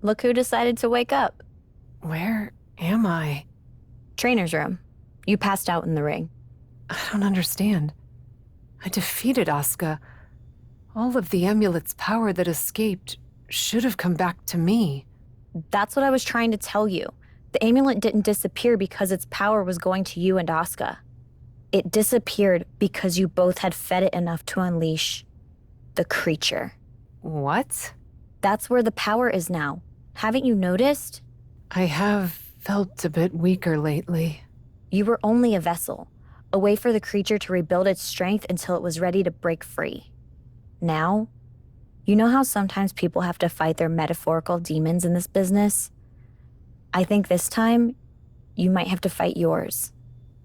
Look who decided to wake up. Where am I? Trainer's room. You passed out in the ring. I don't understand. I defeated Asuka. All of the amulet's power that escaped should have come back to me. That's what I was trying to tell you. The amulet didn't disappear because its power was going to you and Asuka. It disappeared because you both had fed it enough to unleash the creature. What? That's where the power is now. Haven't you noticed? I have felt a bit weaker lately. You were only a vessel, a way for the creature to rebuild its strength until it was ready to break free. Now, you know how sometimes people have to fight their metaphorical demons in this business? I think this time, you might have to fight yours.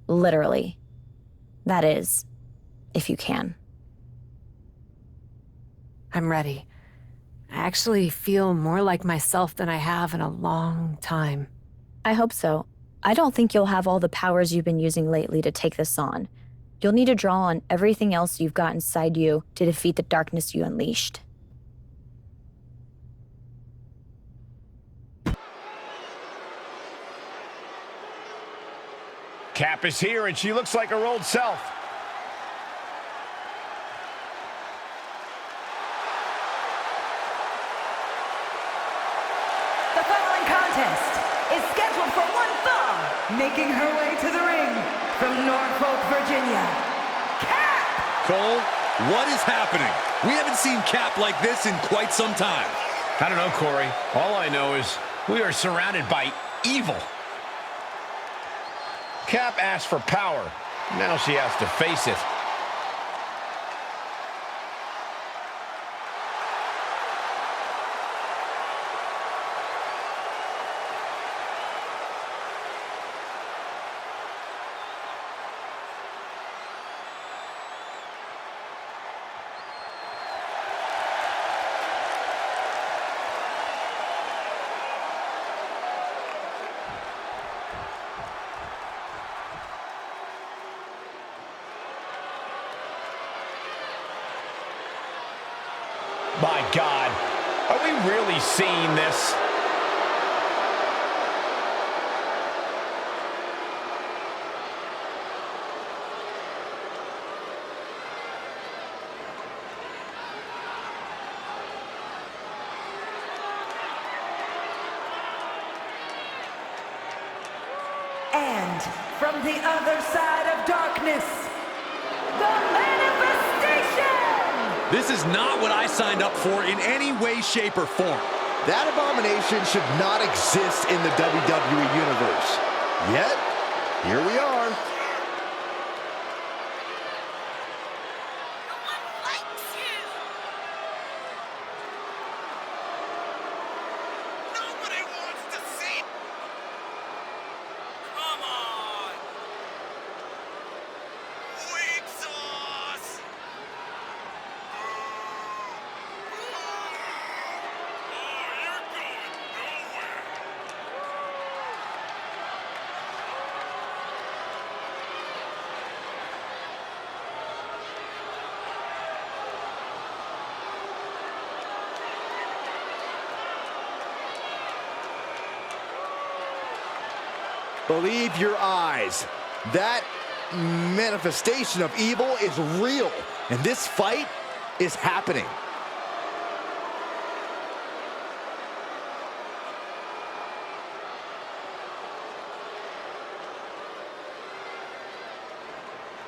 Literally. That is, if you can. I'm ready. I actually feel more like myself than I have in a long time. I hope so. I don't think you'll have all the powers you've been using lately to take this on. You'll need to draw on everything else you've got inside you to defeat the darkness you unleashed. Cap is here, and she looks like her old self. The following contest is scheduled for one fall, making her way to the ring from Norfolk, Virginia, Cap! Cole, what is happening? We haven't seen Cap like this in quite some time. I don't know, Corey. All I know is we are surrounded by evil. Cap asked for power. Now she has to face it. My God, are we really seeing this? And from the other side of darkness, the manifestation! This is not what I signed up for in any way, shape, or form. That abomination should not exist in the WWE Universe. Yet, here we are. Nobody wants to see. Come on. Weak sauce. You're going nowhere. Believe your eyes. That manifestation of evil is real, and this fight is happening.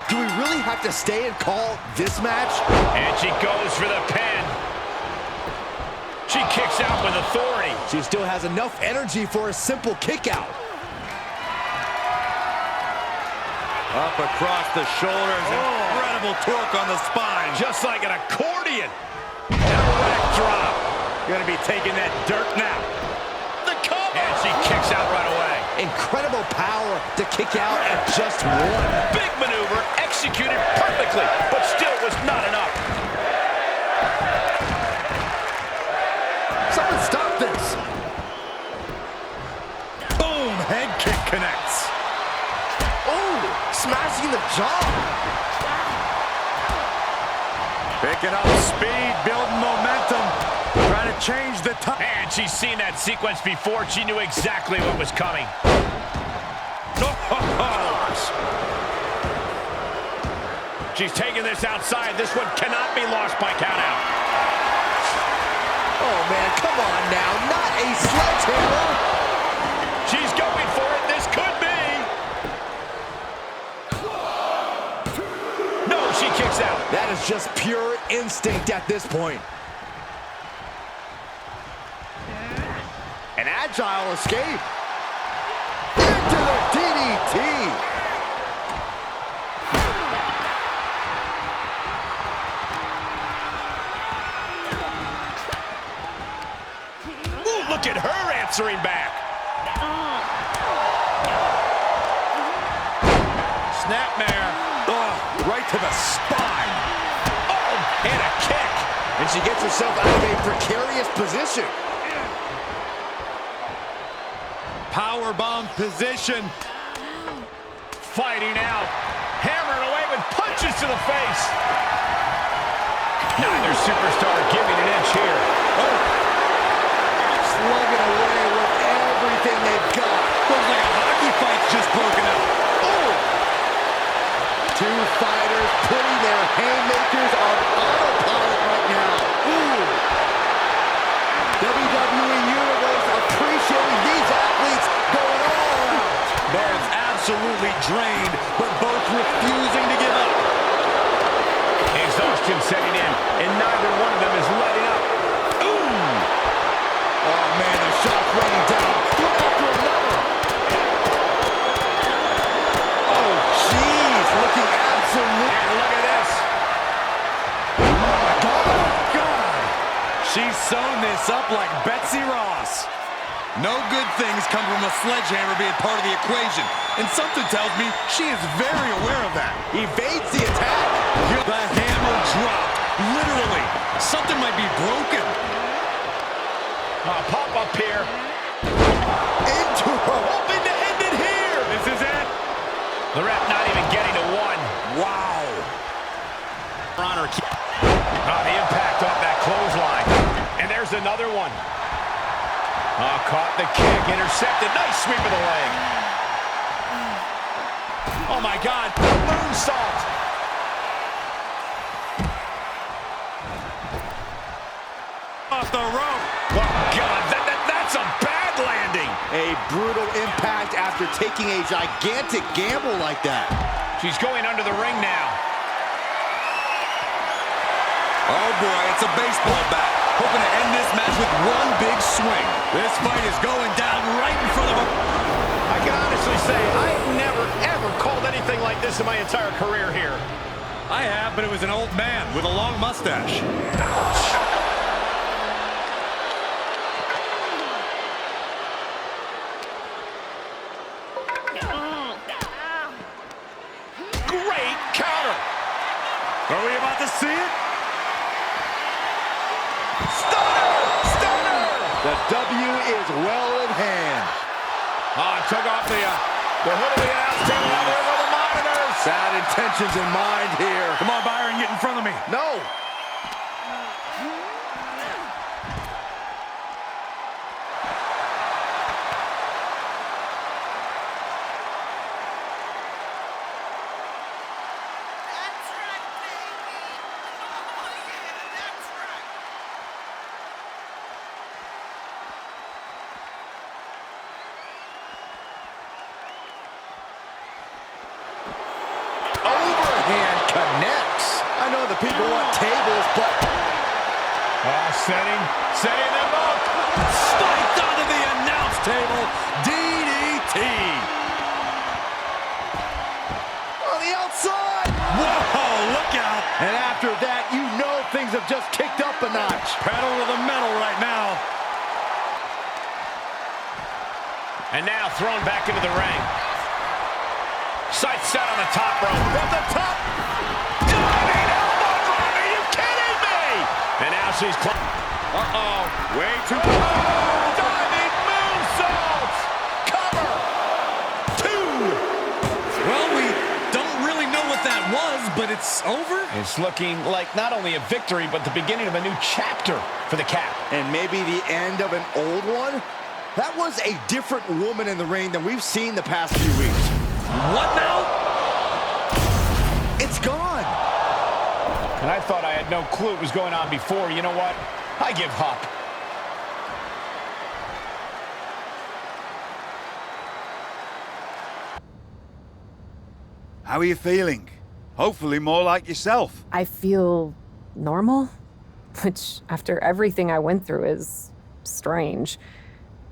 Do we really have to stay and call this match? And she goes for the pin. She kicks out with authority. She still has enough energy for a simple kick out. Up across the shoulders, incredible torque on the spine. Just like an accordion. And a backdrop. Gonna be taking that dirt now. The cover. And she kicks out right away. Incredible power to kick out at just one. Big maneuver, executed perfectly, but still was not enough. Someone stop this. Boom, head kick connects. Oh, smashing the jaw. Picking up speed, building momentum. Trying to change the time. And she's seen that sequence before. She knew exactly what was coming. She's taking this outside. This one cannot be lost by countout. Oh, man, come on now. Not a sledgehammer. She's going for it. This could be. No, she kicks out. That is just pure instinct at this point. An agile escape. Into the DDT. Ooh, look at her answering back. Snapmare. Oh, right to the spine. Oh, and a kick. And she gets herself out of a precarious position. Powerbomb position. Fighting out. Hammered away with punches to the face. Neither superstar giving an inch here. Oh. Slugging away with everything they've got. Looks like a hockey fight's just broken out. Oh. Two fighters putting their haymakers on autopilot right now. Ooh. WWE Universe appreciating these athletes going all out. Both absolutely drained, but both refusing to give up. Exhaustion setting in, and neither one of them is letting up. Ooh! Oh, man, the shot's raining down. One after another. Oh, jeez. Looking absolute. And look at this. God! She's sewn this up like Betsy Ross. No good things come from a sledgehammer being part of the equation. And something tells me she is very aware of that. Evades the attack. The hammer dropped. Literally. Something might be broken. Pop up here. Into her. Hoping to end it here. This is it. The ref not even getting to one. Wow. Honor. The impact off that clothesline. And there's another one. Caught the kick. Intercepted. Nice sweep of the leg. Oh, my God. Moonsault. Off the rope. Oh, God. That's a bad landing. A brutal impact after taking a gigantic gamble like that. She's going under the ring now. Oh, boy, it's a baseball bat. Hoping to end this match with one big swing. This fight is going down right in front of him. I can honestly say I've never, ever called anything like this in my entire career here. I have, but it was an old man with a long mustache. Great counter. Are we about to see it? Stunner! The W is well in hand. Took off the hood of the announce table out there with the monitors. Bad intentions in mind here. Come on, Byron, get in front of me. No. That's right, baby. Oh, yeah, that's right. Overhand connects. I know the people want tables, but Setting them up. Spiked onto the announce table. DDT. on the outside. Whoa, look out. And after that, you know things have just kicked up a notch. Pedal to the metal right now. And now thrown back into the ring. Sights set on the top rope. From the top. Diving elbow drop. Are you kidding me? And now she's uh-oh. Way too. Diving moonsault. Cover. 2. Well, we don't really know what that was, but it's over? It's looking like not only a victory, but the beginning of a new chapter for the Cap. And maybe the end of an old one? That was a different woman in the ring than we've seen the past few weeks. What now? It's gone. And I thought I had no clue what was going on before. You know what? I give up. How are you feeling? Hopefully more like yourself. I feel normal, which after everything I went through is strange.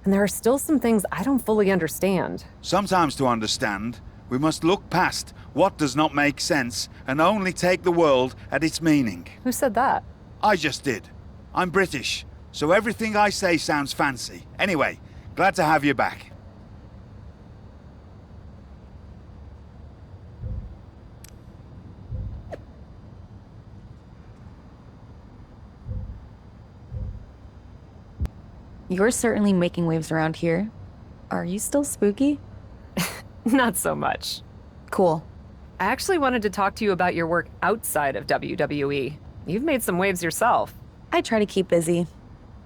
And there are still some things I don't fully understand. Sometimes to understand, we must look past what does not make sense and only take the world at its meaning. Who said that? I just did. I'm British, so everything I say sounds fancy. Anyway, glad to have you back. You're certainly making waves around here. Are you still spooky? Not so much. Cool. I actually wanted to talk to you about your work outside of WWE. You've made some waves yourself. I try to keep busy.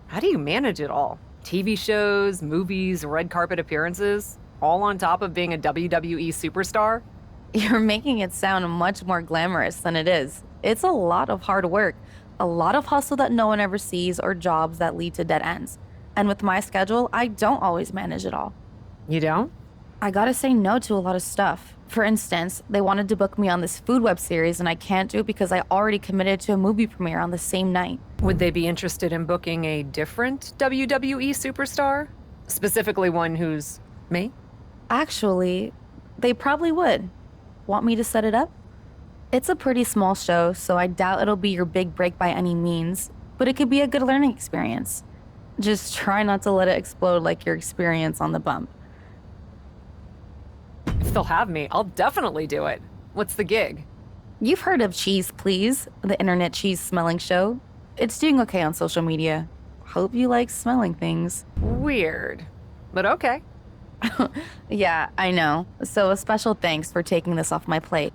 How do you manage it all? TV shows, movies, red carpet appearances, all on top of being a WWE superstar? You're making it sound much more glamorous than it is. It's a lot of hard work, a lot of hustle that no one ever sees, or jobs that lead to dead ends. And with my schedule, I don't always manage it all. You don't? I gotta say no to a lot of stuff. For instance, they wanted to book me on this food web series, and I can't do it because I already committed to a movie premiere on the same night. Would they be interested in booking a different WWE superstar? Specifically one who's me? Actually, they probably would. Want me to set it up? It's a pretty small show, so I doubt it'll be your big break by any means, but it could be a good learning experience. Just try not to let it explode like your experience on the bump. If they'll have me, I'll definitely do it. What's the gig? You've heard of Cheese Please, the internet cheese smelling show. It's doing okay on social media. Hope you like smelling things. Weird, but okay. Yeah, I know. So a special thanks for taking this off my plate.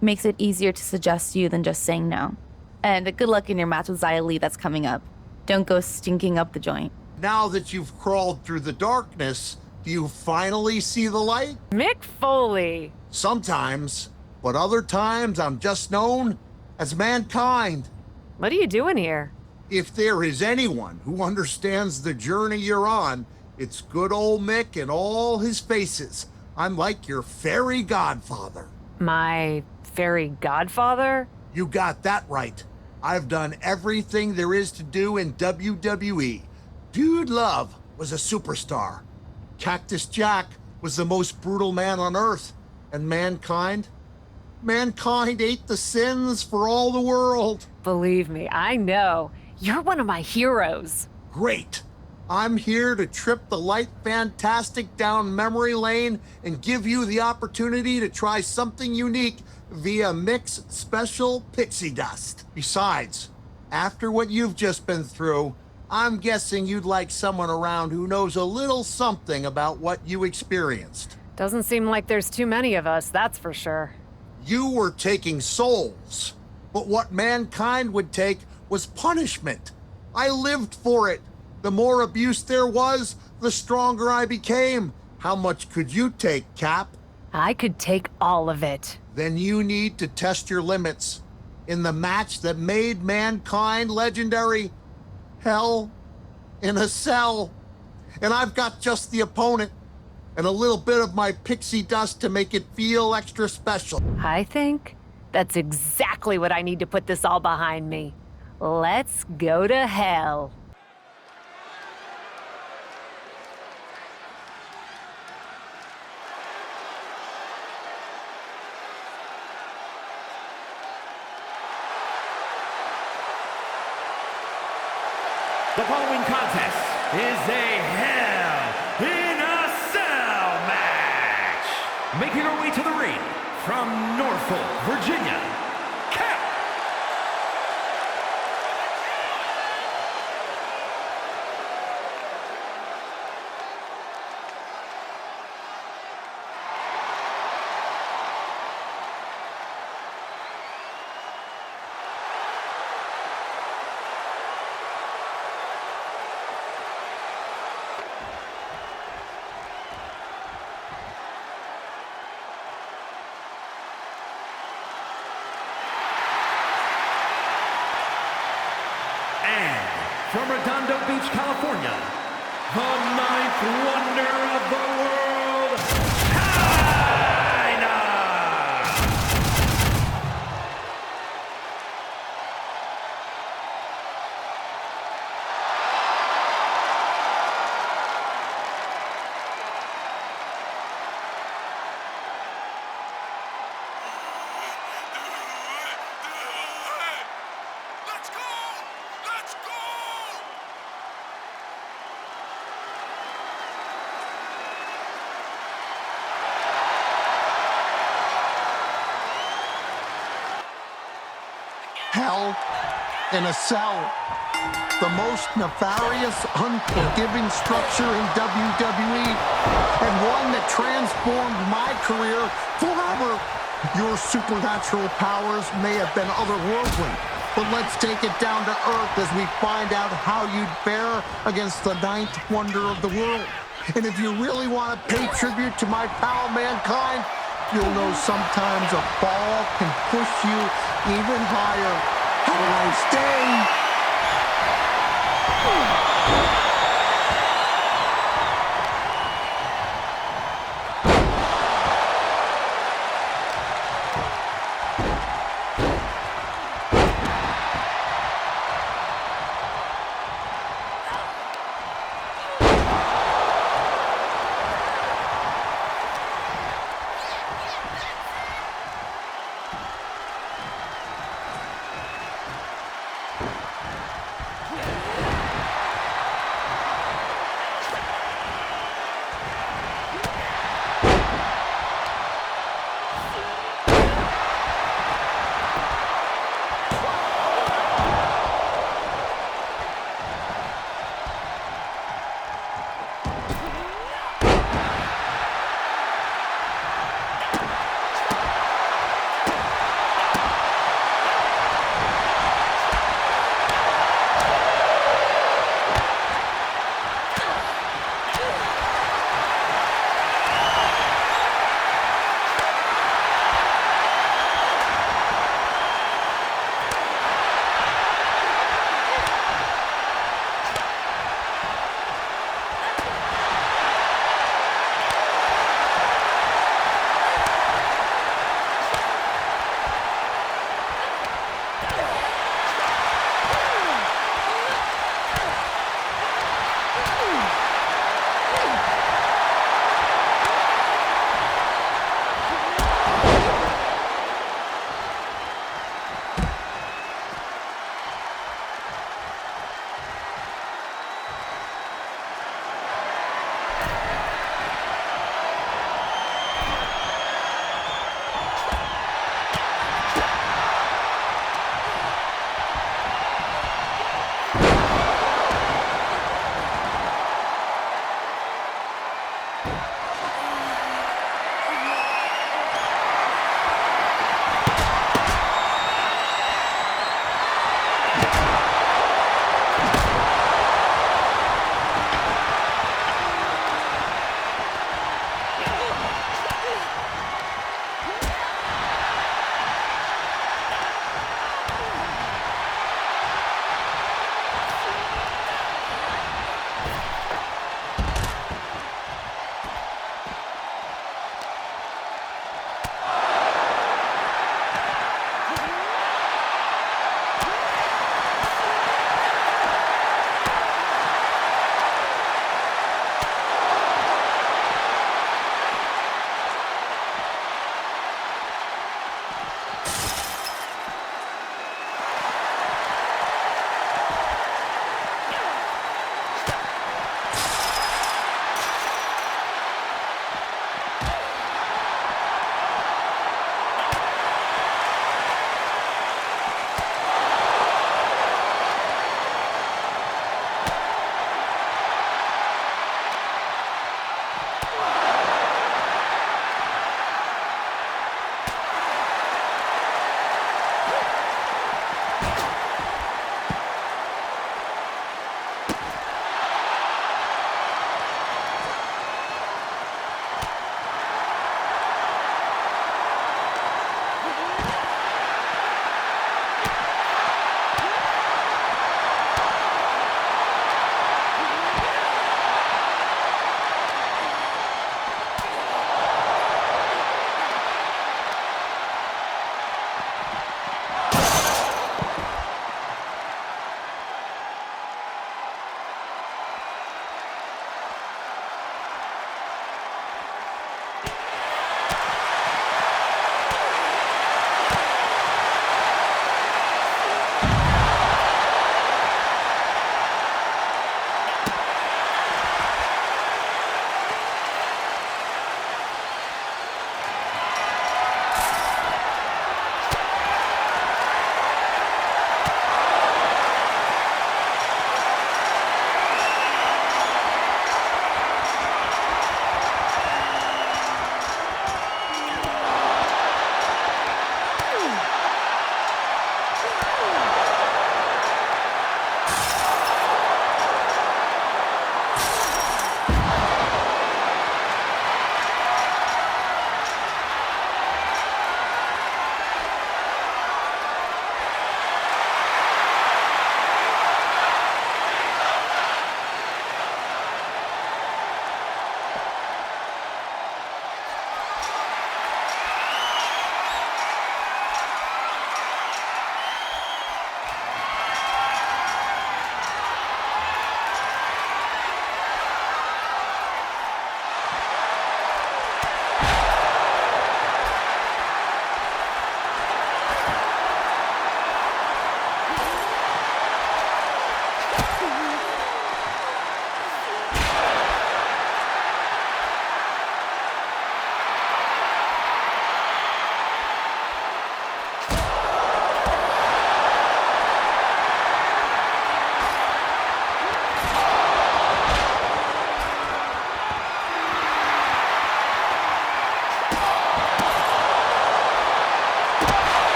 Makes it easier to suggest you than just saying no. And good luck in your match with Xia Li that's coming up. Don't go stinking up the joint. Now that you've crawled through the darkness, do you finally see the light? Mick Foley! Sometimes, but other times I'm just known as Mankind. What are you doing here? If there is anyone who understands the journey you're on, it's good old Mick and all his faces. I'm like your fairy godfather. My fairy godfather? You got that right. I've done everything there is to do in WWE. Dude Love was a superstar. Cactus Jack was the most brutal man on earth. And Mankind ate the sins for all the world. Believe me, I know. You're one of my heroes. Great. I'm here to trip the light fantastic down memory lane and give you the opportunity to try something unique via Mick's special pixie dust. Besides, after what you've just been through, I'm guessing you'd like someone around who knows a little something about what you experienced. Doesn't seem like there's too many of us, that's for sure. You were taking souls, but what Mankind would take was punishment. I lived for it. The more abuse there was, the stronger I became. How much could you take, Cap? I could take all of it. Then you need to test your limits. In the match that made Mankind legendary, Hell in a Cell. And I've got just the opponent and a little bit of my pixie dust to make it feel extra special. I think that's exactly what I need to put this all behind me. Let's go to hell. The following contest is a Hell in a Cell match. Making her way to the ring from Norfolk, Virginia, Cap. Redondo Beach, California, the ninth wonder of the world, China! Let's go! Let's go! Hell in a Cell. The most nefarious, unforgiving structure in WWE, and one that transformed my career forever. Your supernatural powers may have been otherworldly, but let's take it down to earth as we find out how you'd fare against the ninth wonder of the world. And if you really want to pay tribute to my pal Mankind, you'll know sometimes a fall can push you even higher. Have a nice day.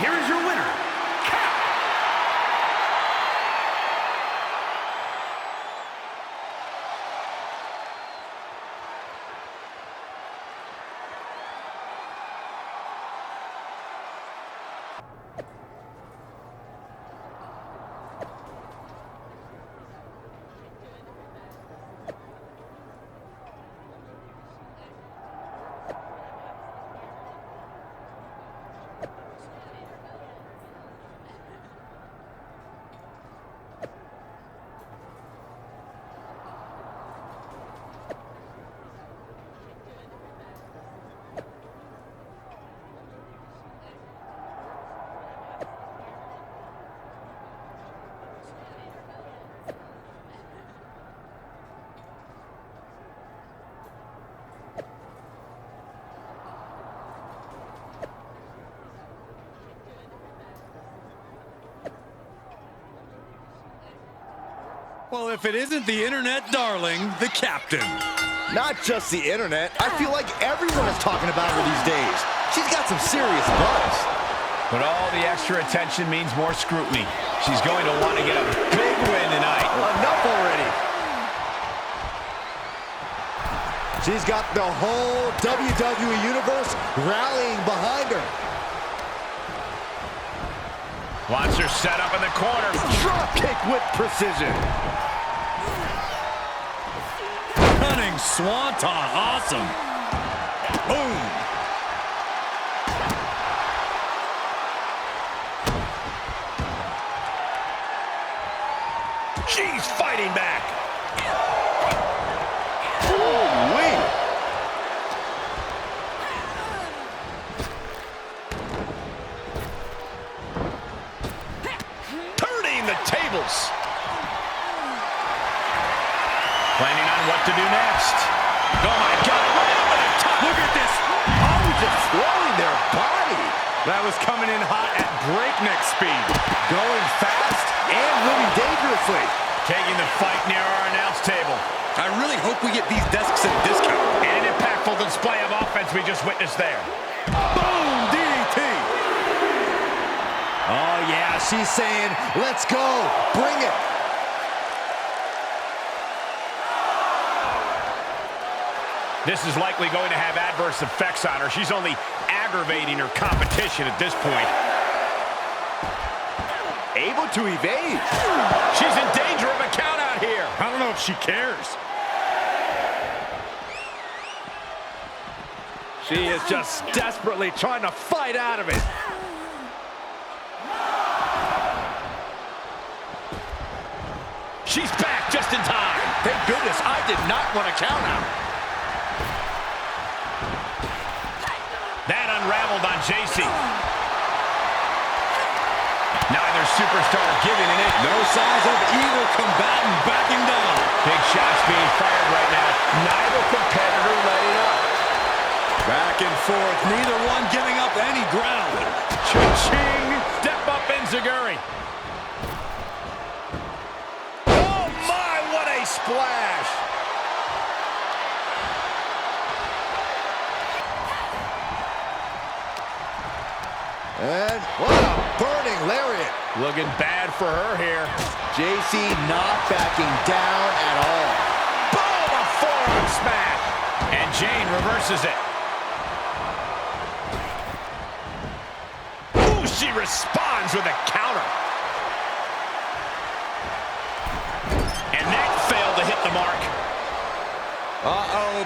here is your winner, Cap. Well, if it isn't the internet darling, the captain. Not just the internet. I feel like everyone is talking about her these days. She's got some serious buzz. But all the extra attention means more scrutiny. She's going to want to get a big win tonight. Enough already. She's got the whole WWE Universe rallying behind her. Wants her set up in the corner. Drop kick with precision. Cunning swanton, awesome. Boom. She's fighting back. Ooh-wee. Turning the tables. Planning on what to do next. Oh my God, right over the top. Look at this. Oh, just throwing their body. That was coming in hot at breakneck speed. Going fast and really dangerously. Taking the fight near our announce table. I really hope we get these desks at a discount. And an impactful display of offense we just witnessed there. Boom, DDT. Oh, yeah, she's saying, let's go. Bring it. This is likely going to have adverse effects on her. She's only aggravating her competition at this point. Able to evade. She's in danger of a count out here. I don't know if she cares. She is just desperately trying to fight out of it. She's back just in time. Thank goodness I did not want a count out. That unraveled on JC. Neither superstar giving an inch. No signs of either combatant backing down. Big shots being fired right now. Neither competitor letting up. Back and forth, neither one giving up any ground. Cha-ching! Step up Enziguri. Oh my, what a splash! And what a burning lariat. Looking bad for her here. JC not backing down at all. Boom! A forearm smash. And Jane reverses it. Ooh, she responds with a counter. And that failed to hit the mark. Uh-oh.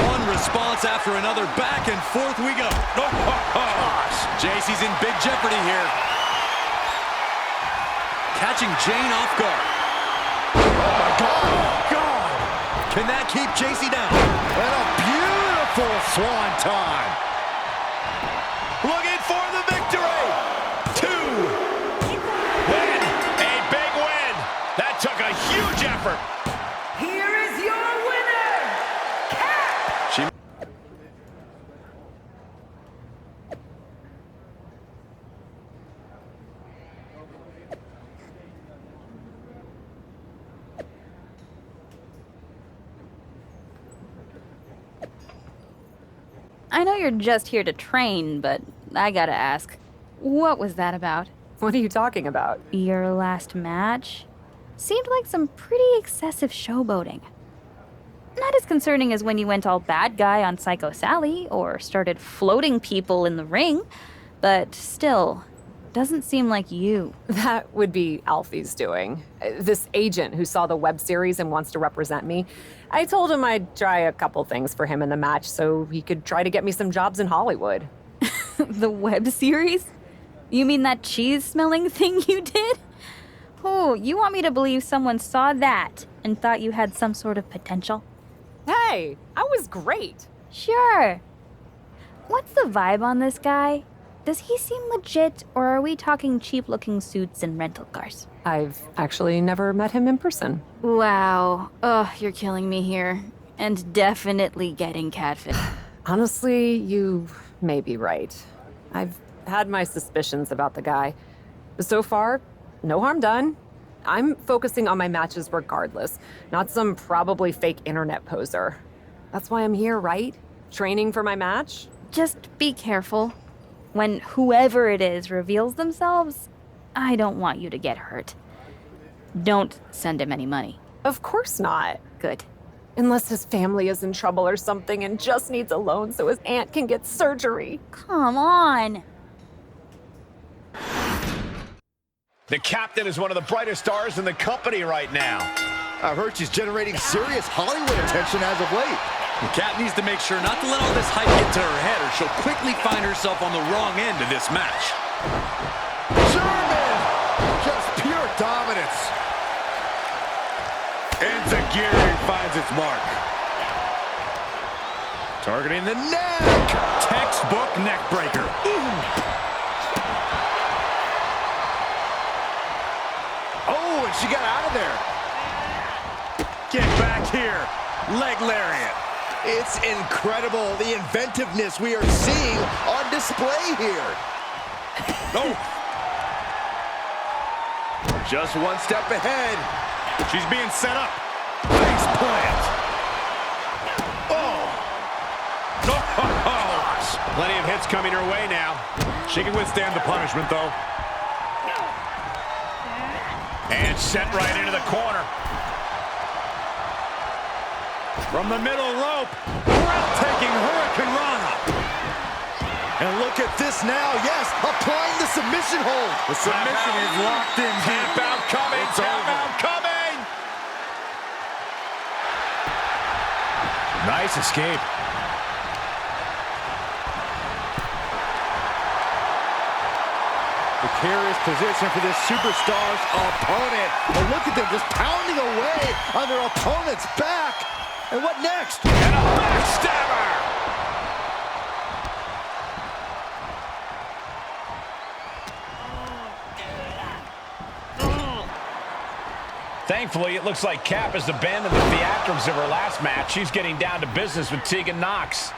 One response after another. Back and forth we go. Oh, gosh. JC's in big jeopardy here. Catching Jane off guard. Oh, my God. God. Can that keep JC down? And a beautiful swanton. Looking for the victory. 2. Win. A big win. That took a huge effort. Here is your winner, Cap! She I know you're just here to train, but I gotta ask. What was that about? What are you talking about? Your last match? Seemed like some pretty excessive showboating. Not as concerning as when you went all bad guy on Psycho Sally or started floating people in the ring, but still, doesn't seem like you. That would be Alfie's doing. This agent who saw the web series and wants to represent me. I told him I'd try a couple things for him in the match so he could try to get me some jobs in Hollywood. The web series? You mean that cheese-smelling thing you did? Oh, you want me to believe someone saw that and thought you had some sort of potential? Hey, I was great. Sure. What's the vibe on this guy? Does he seem legit, or are we talking cheap-looking suits and rental cars? I've actually never met him in person. Wow. Oh, you're killing me here. And definitely getting catfish. Honestly, you may be right. I've had my suspicions about the guy. But so far, no harm done. I'm focusing on my matches regardless, not some probably fake internet poser. That's why I'm here, right? Training for my match? Just be careful. When whoever it is reveals themselves, I don't want you to get hurt. Don't send him any money. Of course not. Good. Unless his family is in trouble or something and just needs a loan so his aunt can get surgery. Come on. The captain is one of the brightest stars in the company right now. I've heard she's generating serious Hollywood attention as of late. The Cat needs to make sure not to let all this hype get to her head or she'll quickly find herself on the wrong end of this match. German! Just pure dominance. Enziguri finds its mark. Targeting the neck. Textbook neck breaker. Oh, and she got out of there. Get back here. Leg lariat. It's incredible, the inventiveness we are seeing on display here. Oh. Just one step ahead. She's being set up. Face plant. Oh! Plenty of hits coming her way now. She can withstand the punishment, though. And sent right into the corner. From the middle rope, breathtaking Hurricane Rana. And look at this now, yes, applying the submission hold. The submission is locked in. Tap out coming, tap out coming. Nice escape. Precarious position for this superstar's opponent. And look at them just pounding away on their opponent's back. And what next? And a backstabber! Thankfully, it looks like Cap has abandoned the theatrics of her last match. She's getting down to business with Tegan Nox.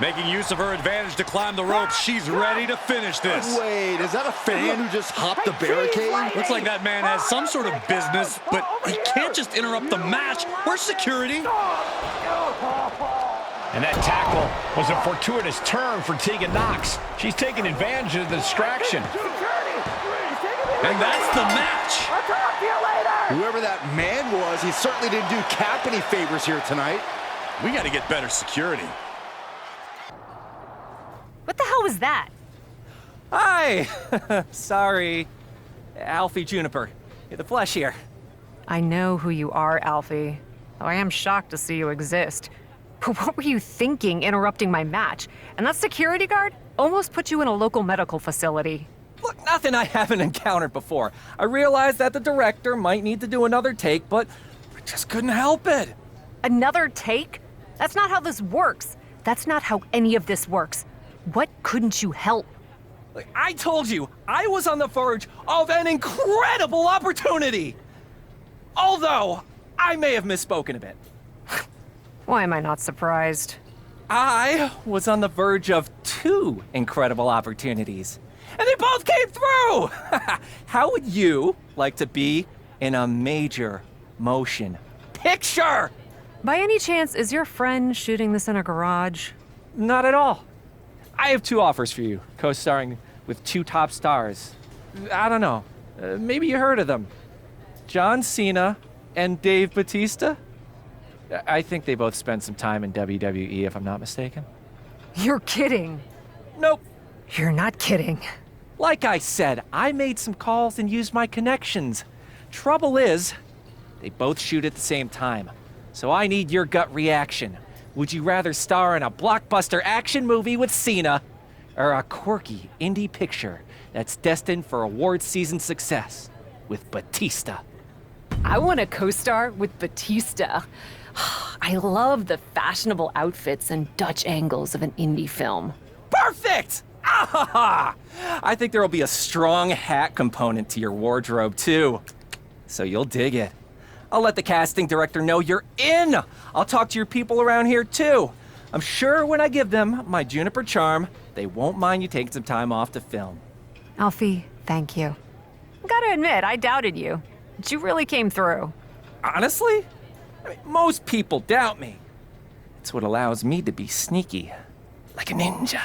Making use of her advantage to climb the ropes. She's ready to finish this. Wait, is that a fan who just hopped the barricade? Looks like that man has some sort of business, but he can't just interrupt the match. Where's security? And that tackle was a fortuitous turn for Tegan Nox. She's taking advantage of the distraction. And that's the match. Whoever that man was, he certainly didn't do Cap any favors here tonight. We got to get better security. What the hell was that? Hi! Sorry. Alfie Juniper. The Flesh here. I know who you are, Alfie. Though I am shocked to see you exist. But what were you thinking interrupting my match? And that security guard almost put you in a local medical facility. Look, nothing I haven't encountered before. I realized that the director might need to do another take, but I just couldn't help it. Another take? That's not how this works. That's not how any of this works. What couldn't you help? I told you, I was on the verge of an incredible opportunity! Although, I may have misspoken a bit. Why am I not surprised? I was on the verge of 2 incredible opportunities. And they both came through! How would you like to be in a major motion picture? By any chance, is your friend shooting this in a garage? Not at all. I have 2 offers for you, co-starring with 2 top stars. I don't know. Maybe you heard of them. John Cena and Dave Bautista? I think they both spent some time in WWE, if I'm not mistaken. You're kidding. Nope. You're not kidding. Like I said, I made some calls and used my connections. Trouble is, they both shoot at the same time. So I need your gut reaction. Would you rather star in a blockbuster action movie with Cena or a quirky indie picture that's destined for award season success with Batista? I want to co-star with Batista. I love the fashionable outfits and Dutch angles of an indie film. Perfect! Ah! I think there will be a strong hat component to your wardrobe, too. So you'll dig it. I'll let the casting director know you're in. I'll talk to your people around here, too. I'm sure when I give them my Juniper charm, they won't mind you taking some time off to film. Alfie, thank you. I gotta admit, I doubted you, but you really came through. Honestly? I mean, most people doubt me. It's what allows me to be sneaky, like a ninja.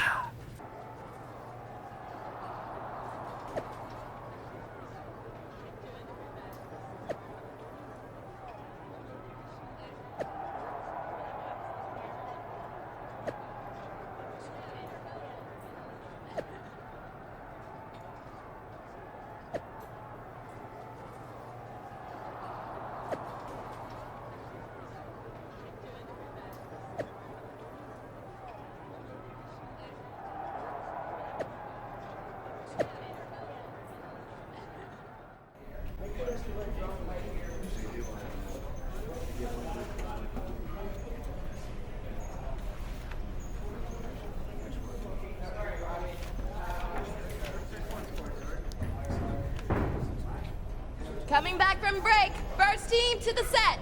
Coming back from break. First team to the set.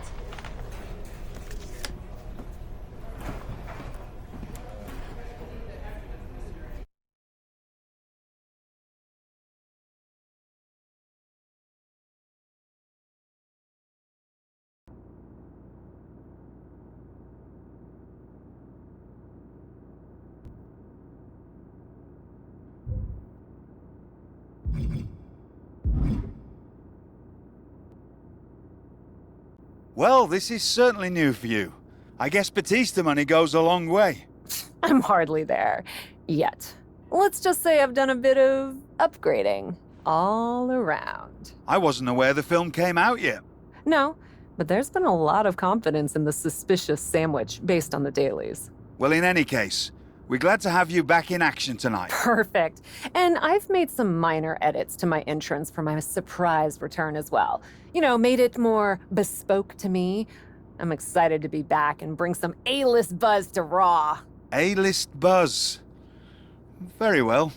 Well, this is certainly new for you. I guess Batista money goes a long way. I'm hardly there yet. Let's just say I've done a bit of upgrading all around. I wasn't aware the film came out yet. No, but there's been a lot of confidence in the suspicious sandwich based on the dailies. Well, in any case, we're glad to have you back in action tonight. Perfect. And I've made some minor edits to my entrance for my surprise return as well. You know, made it more bespoke to me. I'm excited to be back and bring some A-list buzz to Raw. A-list buzz. Very well.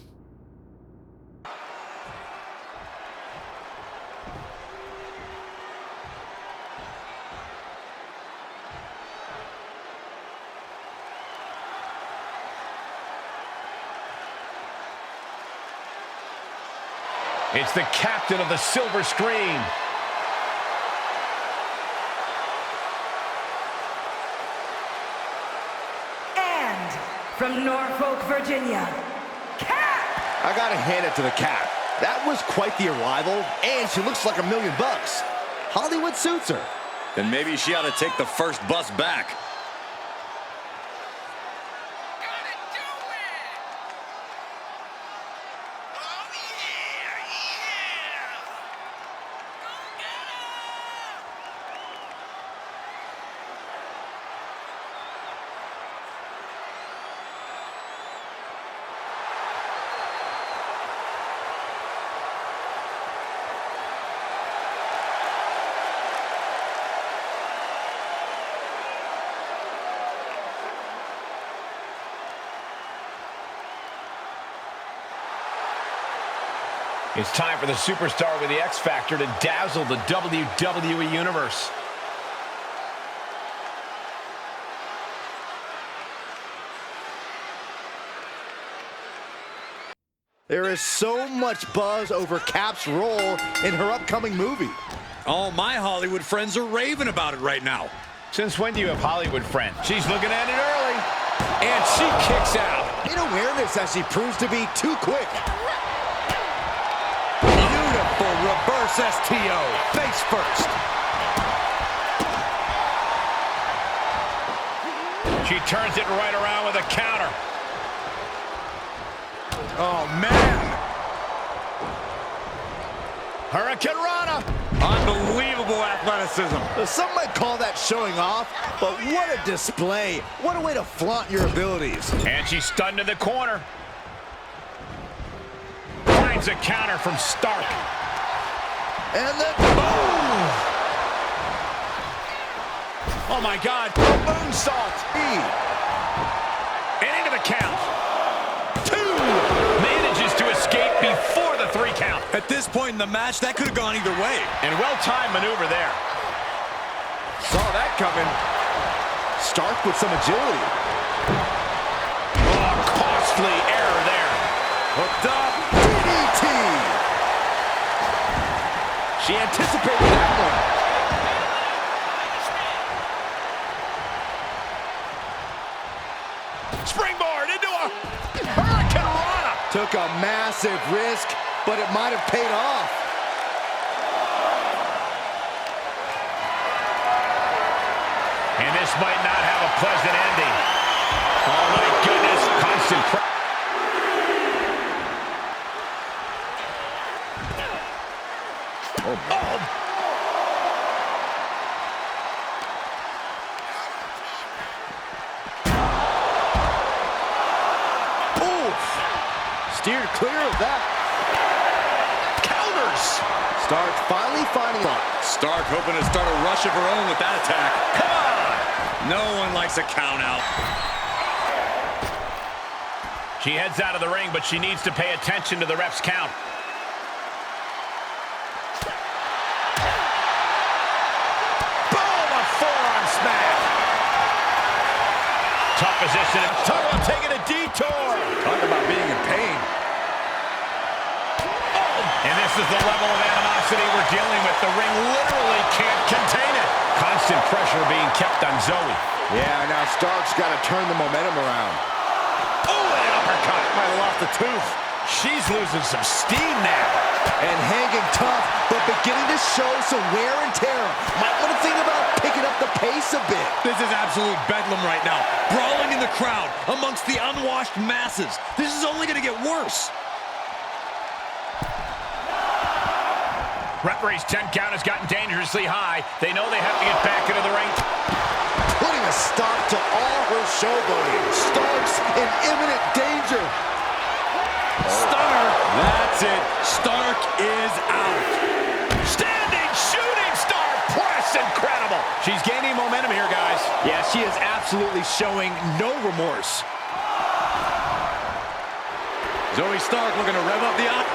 It's the captain of the silver screen. And from Norfolk, Virginia, Cap! I gotta hand it to the Cap. That was quite the arrival, and she looks like $1 million. Hollywood suits her. Then maybe she ought to take the first bus back. It's time for the superstar with the X Factor to dazzle the WWE Universe. There is so much buzz over Cap's role in her upcoming movie. All my Hollywood friends are raving about it right now. Since when do you have Hollywood friends? She's looking at it early. And she kicks out. In awareness as she proves to be too quick. reverse STO, face first. She turns it right around with a counter. Oh, man. Hurricane Rana. Unbelievable athleticism. Some might call that showing off, but what a display. What a way to flaunt your abilities. And she's stunned in the corner. Finds a counter from Stark. And then boom! Oh my God, a moonsault. And into the count. 2. Manages to escape before the 3 count. At this point in the match, that could have gone either way. And well-timed maneuver there. Saw that coming. Stark with some agility. Oh, costly error there. Hooked up. DDT! She anticipated that one. Springboard into a Hurricane Rana. Took a massive risk, but it might have paid off. And this might not have a pleasant ending. Oh my goodness, constant pressure. Oh. Steered clear of that. Counters. Stark finally finding one. Stark hoping to start a rush of her own with that attack. Come on. No one likes a count out. She heads out of the ring, but she needs to pay attention to the ref's count. Boom! A forearm smash. Tough position. Talk about taking a detour. Talk about being in pain. And this is the level of animosity we're dealing with. The ring literally can't contain it. Constant pressure being kept on Zoe. Yeah, now Stark's got to turn the momentum around. Oh, an uppercut. Might have lost a tooth. She's losing some steam now. And hanging tough, but beginning to show some wear and tear. Might want to think about picking up the pace a bit. This is absolute bedlam right now. Brawling in the crowd amongst the unwashed masses. This is only going to get worse. Referee's 10 count has gotten dangerously high. They know they have to get back into the ring. Putting a stop to all her showboating. Stark's in imminent danger. Stunner. That's it. Stark is out. Standing shooting star press. Incredible. She's gaining momentum here, guys. Yeah, she is absolutely showing no remorse. Zoe Stark looking to rev up the op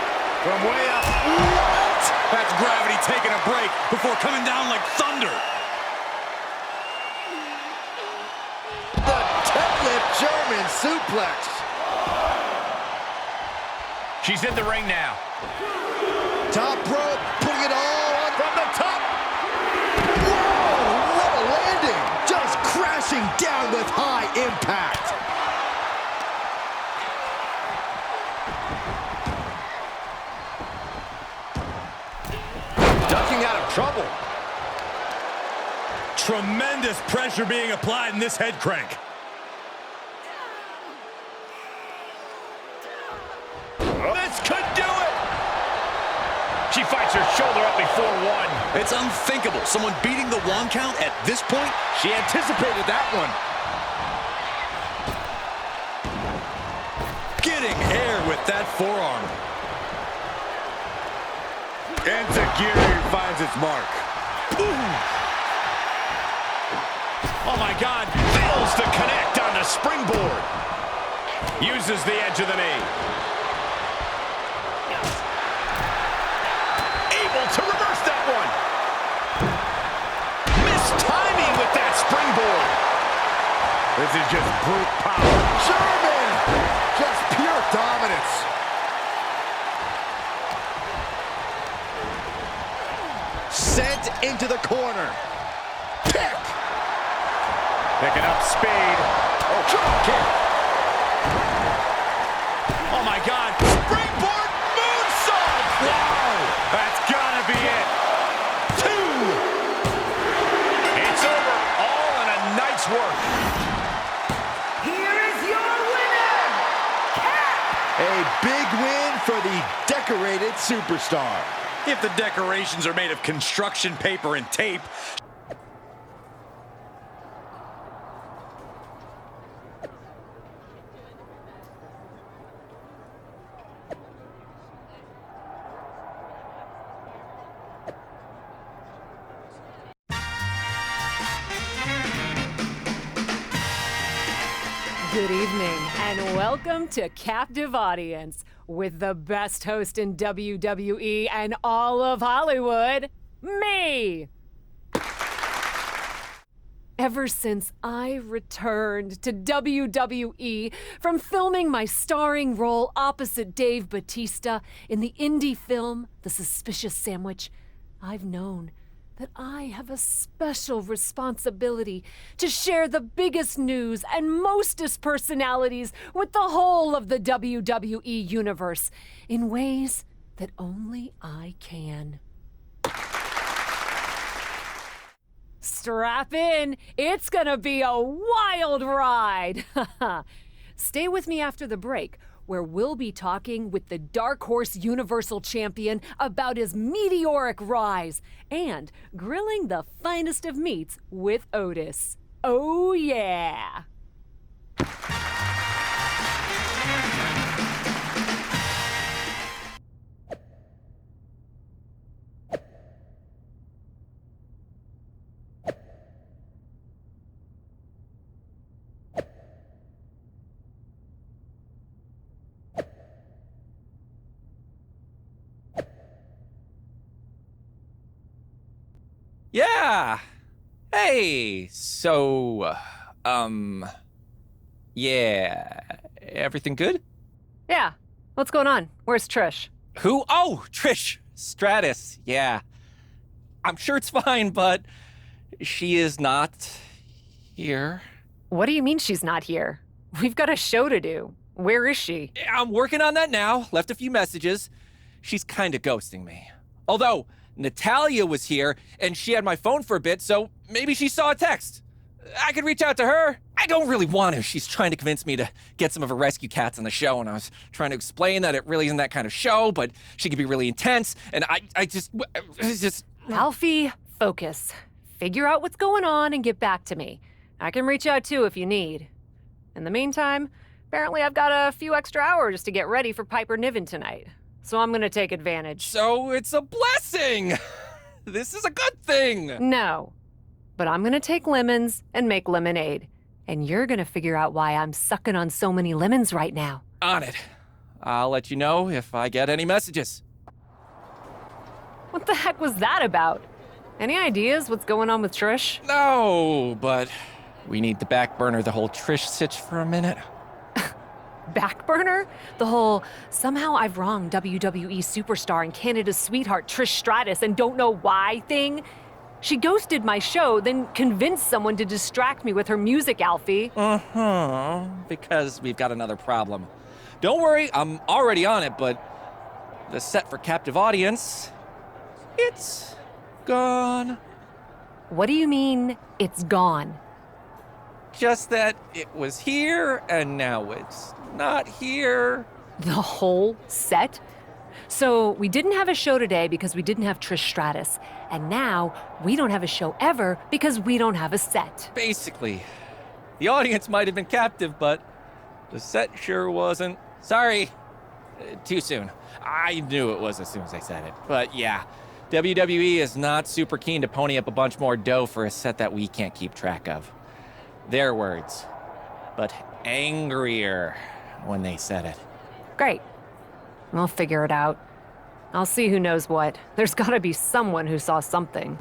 from way up. What? That's gravity taking a break before coming down like thunder. The deadlift German suplex. She's in the ring now. Top rope, putting it all on From the top. Whoa, what a landing. Just crashing down with high impact. Ducking out of trouble. Tremendous pressure being applied in this head crank. This could do it. She fights her shoulder up before 1. It's unthinkable. Someone beating the 1 count at this point? She anticipated that one. Getting air with that forearm. Enziguri finds its mark. Ooh. Oh my God, fails to connect on the springboard. Uses the edge of the knee. Able to reverse that one. Missed timing with that springboard. This is just brute power. German! Just pure dominance. Sent into the corner. Kick! Picking up speed. Oh, drop kick. Oh my God, springboard moonsault! Wow! That's gotta for the decorated superstar. If the decorations are made of construction paper and tape. Good evening, and welcome to Captive Audience with the best host in WWE and all of Hollywood, me! Ever since I returned to WWE from filming my starring role opposite Dave Bautista in the indie film The Suspicious Sandwich, I've known that I have a special responsibility to share the biggest news and mostest personalities with the whole of the WWE universe in ways that only I can. Strap in, it's gonna be a wild ride. Stay with me after the break, where we'll be talking with the Dark Horse Universal Champion about his meteoric rise and grilling the finest of meats with Otis. Oh, yeah! Yeah. Hey, so, yeah. Everything good? Yeah. What's going on? Where's Trish? Who? Oh, Trish Stratus. Yeah. I'm sure it's fine, but she is not here. What do you mean she's not here? We've got a show to do. Where is she? I'm working on that now. Left a few messages. She's kind of ghosting me. Although, Natalia was here, and she had my phone for a bit, so maybe she saw a text. I could reach out to her. I don't really want to. She's trying to convince me to get some of her rescue cats on the show, and I was trying to explain that it really isn't that kind of show, but she could be really intense, and it's just... Alfie, focus. Figure out what's going on and get back to me. I can reach out too if you need. In the meantime, apparently I've got a few extra hours to get ready for Piper Niven tonight. So I'm gonna take advantage. So it's a blessing! This is a good thing! No. But I'm gonna take lemons and make lemonade. And you're gonna figure out why I'm sucking on so many lemons right now. On it. I'll let you know if I get any messages. What the heck was that about? Any ideas what's going on with Trish? No, but we need to back burner the whole Trish sitch for a minute. Back burner? The whole, somehow I've wronged WWE superstar and Canada's sweetheart Trish Stratus and don't know why thing? She ghosted my show, then convinced someone to distract me with her music, Alfie. Because we've got another problem. Don't worry, I'm already on it, but the set for Captive Audience, it's gone. What do you mean, it's gone? Just that it was here, and now it's not here. The whole set? So we didn't have a show today because we didn't have Trish Stratus. And now we don't have a show ever because we don't have a set. Basically. The audience might have been captive, but the set sure wasn't. Sorry. Too soon. I knew it was as soon as I said it. But yeah, WWE is not super keen to pony up a bunch more dough for a set that we can't keep track of. Their words. But angrier when they said it. Great. We'll figure it out. I'll see who knows what. There's gotta be someone who saw something.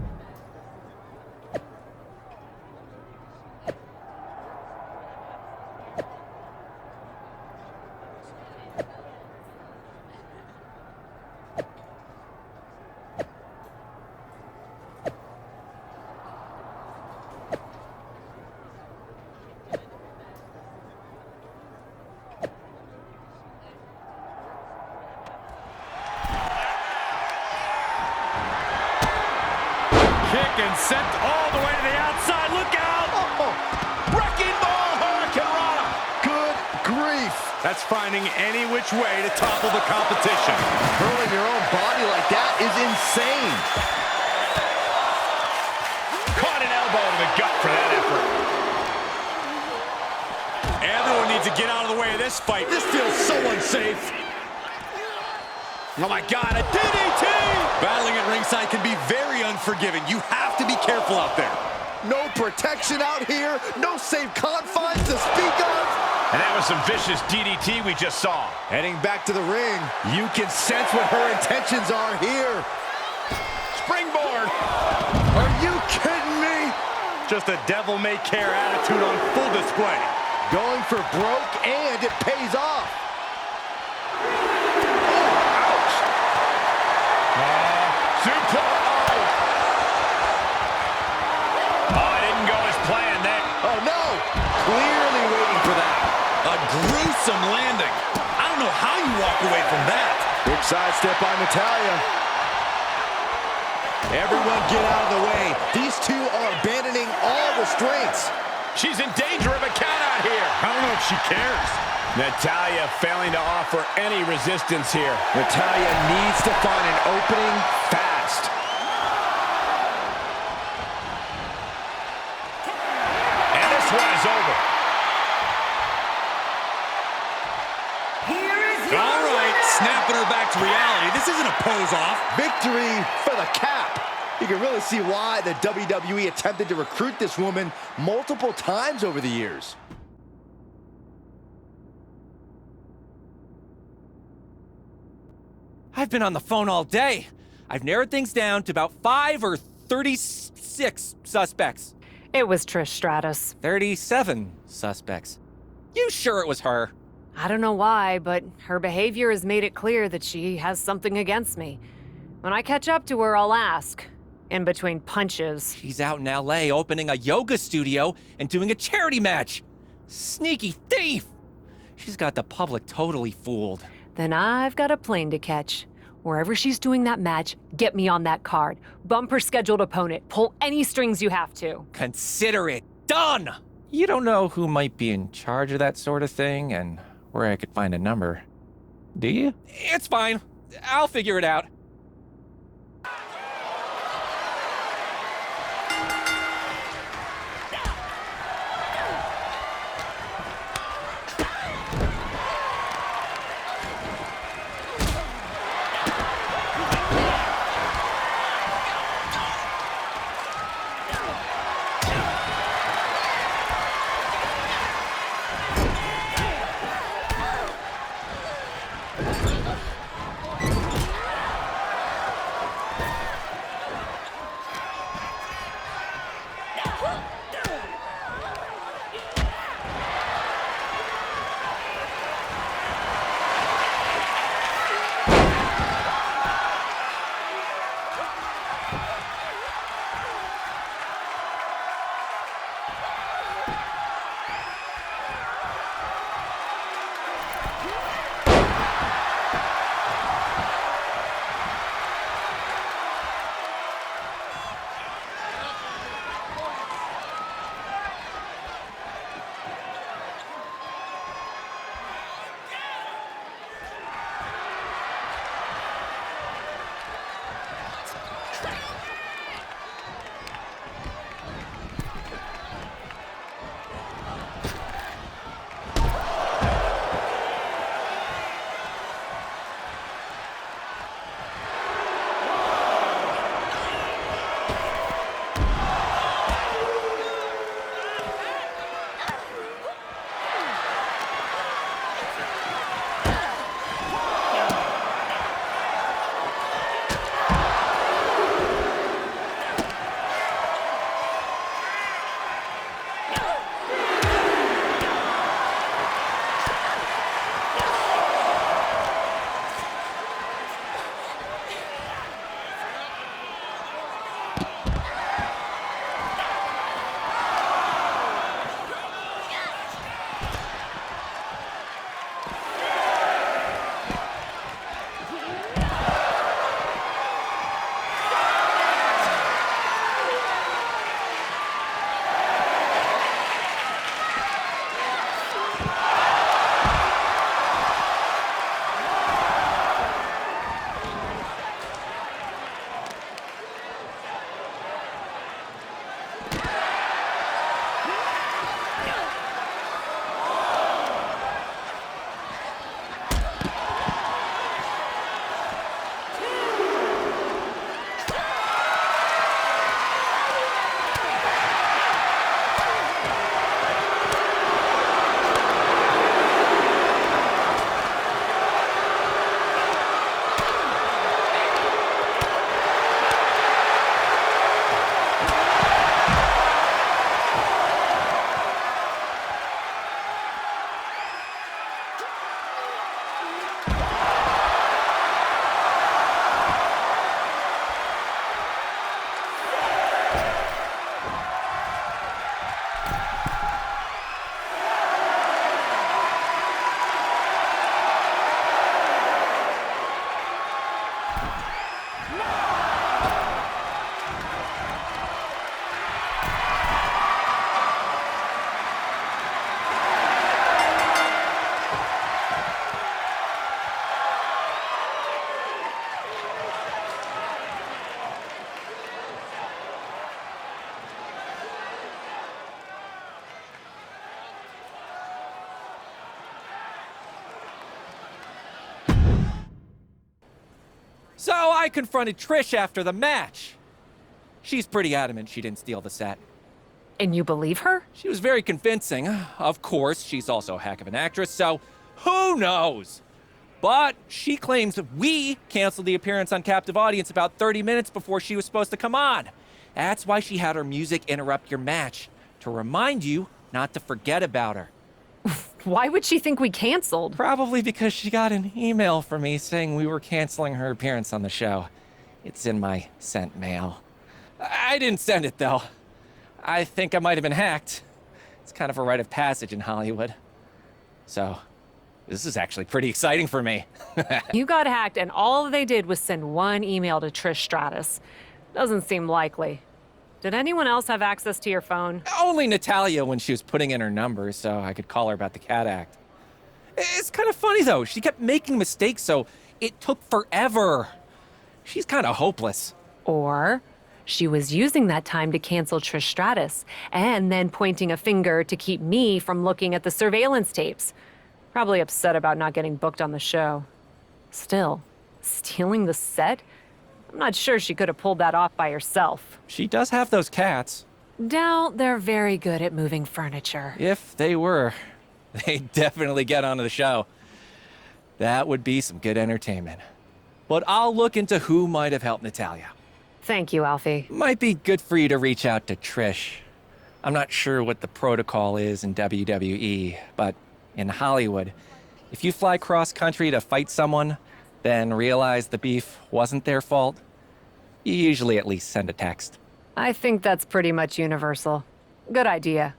And sent all the way to the outside. Look out! Oh, wrecking ball, Hurricane Rana. Good grief. That's finding any which way to topple the competition. Hurling your own body like that is insane. Caught an elbow to the gut for that effort. Everyone needs to get out of the way of this fight. This feels so unsafe. Oh my God, a DDT! Battling at ringside can be very unforgiving. You have to be careful out there. No protection out here. No safe confines to speak of. And that was some vicious DDT we just saw. Heading back to the ring. You can sense what her intentions are here. Springboard. Are you kidding me? Just a devil-may-care attitude on full display. Going for broke, and it pays off. Super. Oh, it didn't go as planned there. Oh, no. Clearly waiting for that. A gruesome landing. I don't know how you walk away from that. Big sidestep by Natalya. Everyone get out of the way. These two are abandoning all restraints. She's in danger of a count out here. I don't know if she cares. Natalya failing to offer any resistance here. Natalya needs to find an opening fast. And this one is over. Here is your All right, winner. snapping her back to reality. This isn't a pose-off. Victory for the cap. You can really see why the WWE attempted to recruit this woman multiple times over the years. I've been on the phone all day. I've narrowed things down to about 5 or 36 suspects. It was Trish Stratus. 37 suspects. You sure it was her? I don't know why, but her behavior has made it clear that she has something against me. When I catch up to her, I'll ask. In between punches. She's out in LA opening a yoga studio and doing a charity match. Sneaky thief! She's got the public totally fooled. Then I've got a plane to catch. Wherever she's doing that match, get me on that card. Bump her scheduled opponent. Pull any strings you have to. Consider it done! You don't know who might be in charge of that sort of thing and where I could find a number, do you? It's fine. I'll figure it out. So I confronted Trish after the match. She's pretty adamant she didn't steal the set. And you believe her? She was very convincing. Of course, she's also a heck of an actress, so who knows? But she claims we canceled the appearance on Captive Audience about 30 minutes before she was supposed to come on. That's why she had her music interrupt your match, to remind you not to forget about her. Why would she think we canceled? Probably because she got an email from me saying we were canceling her appearance on the show. It's in my sent mail. I didn't send it, though. I think I might have been hacked. It's kind of a rite of passage in Hollywood. So, this is actually pretty exciting for me. You got hacked and all they did was send one email to Trish Stratus. Doesn't seem likely. Did anyone else have access to your phone? Only Natalia when she was putting in her number so I could call her about the Cat Act. It's kind of funny, though. She kept making mistakes, so it took forever. She's kind of hopeless. Or she was using that time to cancel Trish Stratus and then pointing a finger to keep me from looking at the surveillance tapes. Probably upset about not getting booked on the show. Still, stealing the set? I'm not sure she could have pulled that off by herself. She does have those cats. Doubt they're very good at moving furniture. If they were, they'd definitely get onto the show. That would be some good entertainment. But I'll look into who might have helped Natalia. Thank you, Alfie. Might be good for you to reach out to Trish. I'm not sure what the protocol is in WWE, but in Hollywood, if you fly cross-country to fight someone, then realize the beef wasn't their fault, you usually at least send a text. I think that's pretty much universal. Good idea.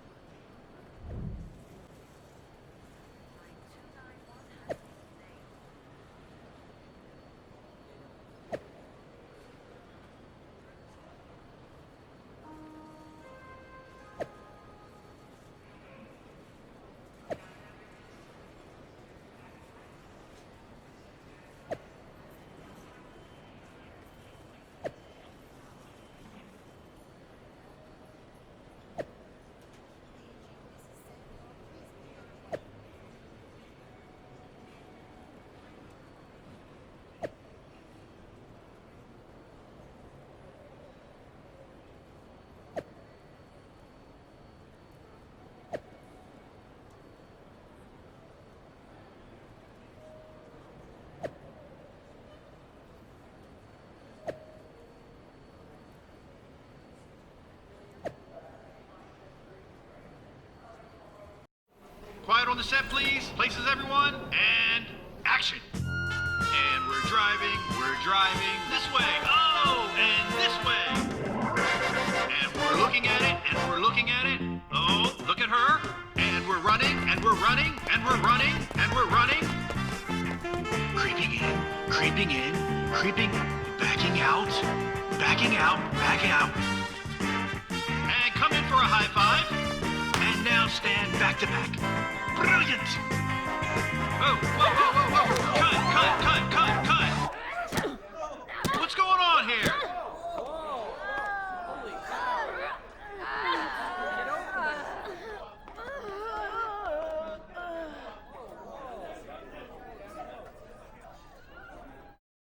Quiet on the set, please. Places, everyone. And action. And we're driving this way. Oh, and this way. And we're looking at it, and we're looking at it. Oh, look at her. And we're running, and we're running, and we're running, and we're running. Creeping in, backing out, backing out. And come in for a high five. And now stand back to back. Brilliant! Whoa, whoa, whoa, whoa, whoa! Cut!